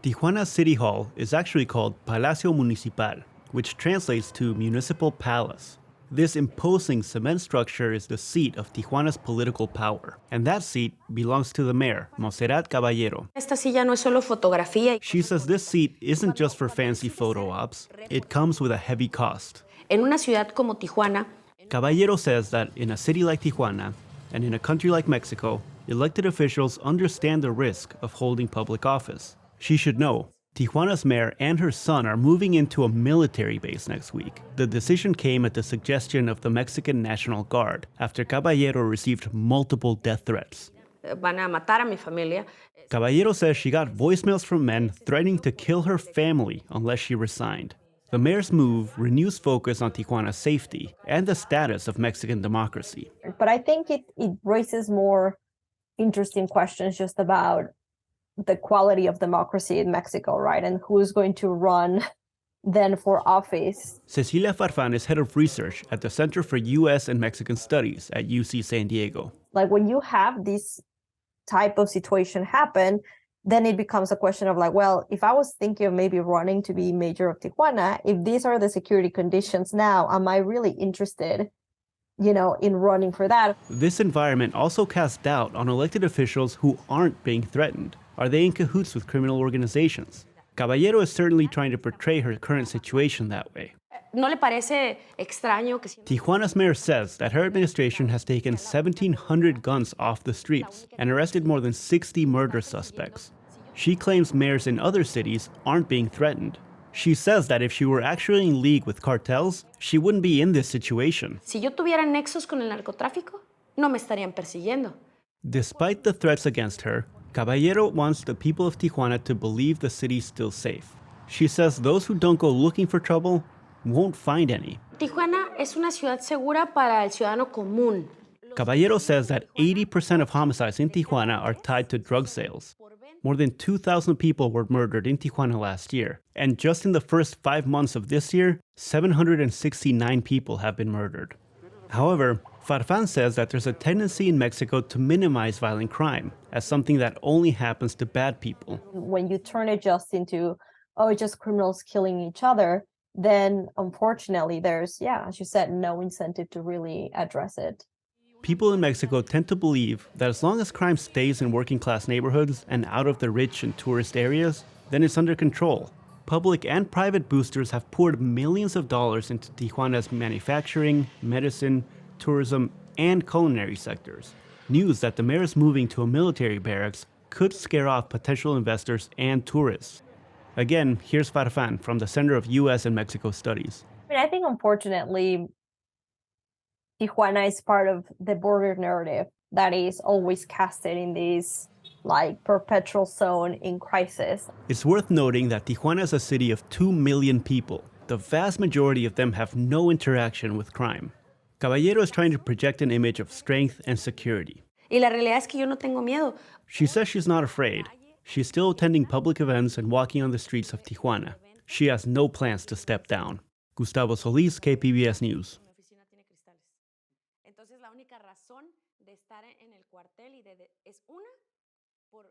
Tijuana City Hall is actually called Palacio Municipal, which translates to Municipal Palace. This imposing cement structure is the seat of Tijuana's political power, and that seat belongs to the mayor, Monserrat Caballero. Esta silla no es solo fotografía. She says this seat isn't just for fancy photo ops, it comes with a heavy cost. En una ciudad como Tijuana, Caballero says that in a city like Tijuana, and in a country like Mexico, elected officials understand the risk of holding public office. She should know, Tijuana's mayor and her son are moving into a military base next week. The decision came at the suggestion of the Mexican National Guard after Caballero received multiple death threats. van a matar a mi familia. Caballero says she got voicemails from men threatening to kill her family unless she resigned. The mayor's move renews focus on Tijuana's safety and the status of Mexican democracy. But I think it raises more interesting questions just about the quality of democracy in Mexico, right? And who's going to run then for office. Cecilia Farfan is head of research at the Center for U.S. and Mexican Studies at UC San Diego. Like when you have this type of situation happen, then it becomes a question of like, well, if I was thinking of maybe running to be mayor of Tijuana, if these are the security conditions now, am I really interested, in running for that? This environment also casts doubt on elected officials who aren't being threatened. Are they in cahoots with criminal organizations? Caballero is certainly trying to portray her current situation that way. ¿No le parece extraño que Tijuana's mayor says that her administration has taken 1,700 guns off the streets and arrested more than 60 murder suspects. She claims mayors in other cities aren't being threatened. She says that if she were actually in league with cartels, she wouldn't be in this situation. si yo tuviera nexos con el narcotráfico, no me estarían persiguiendo? Despite the threats against her, Caballero wants the people of Tijuana to believe the city's still safe. She says those who don't go looking for trouble won't find any. Tijuana es una ciudad segura para el ciudadano común. Caballero says that 80% of homicides in Tijuana are tied to drug sales. More than 2,000 people were murdered in Tijuana last year, and just in the first 5 months of this year, 769 people have been murdered. However, Farfan says that there's a tendency in Mexico to minimize violent crime as something that only happens to bad people. When you turn it just into, just criminals killing each other, then unfortunately there's, as you said, no incentive to really address it. People in Mexico tend to believe that as long as crime stays in working class neighborhoods and out of the rich and tourist areas, then it's under control. Public and private boosters have poured millions of dollars into Tijuana's manufacturing, medicine, tourism, and culinary sectors. News that the mayor is moving to a military barracks could scare off potential investors and tourists. Again, here's Farfan from the Center of U.S. and Mexico Studies. I think unfortunately, Tijuana is part of the border narrative that is always casted in this perpetual zone in crisis. It's worth noting that Tijuana is a city of 2 million people. The vast majority of them have no interaction with crime. Caballero is trying to project an image of strength and security. Y la realidad es que yo no tengo miedo. She says she's not afraid. She's still attending public events and walking on the streets of Tijuana. She has no plans to step down. Gustavo Solis, KPBS News. Entonces la única razón de estar en el cuartel es una por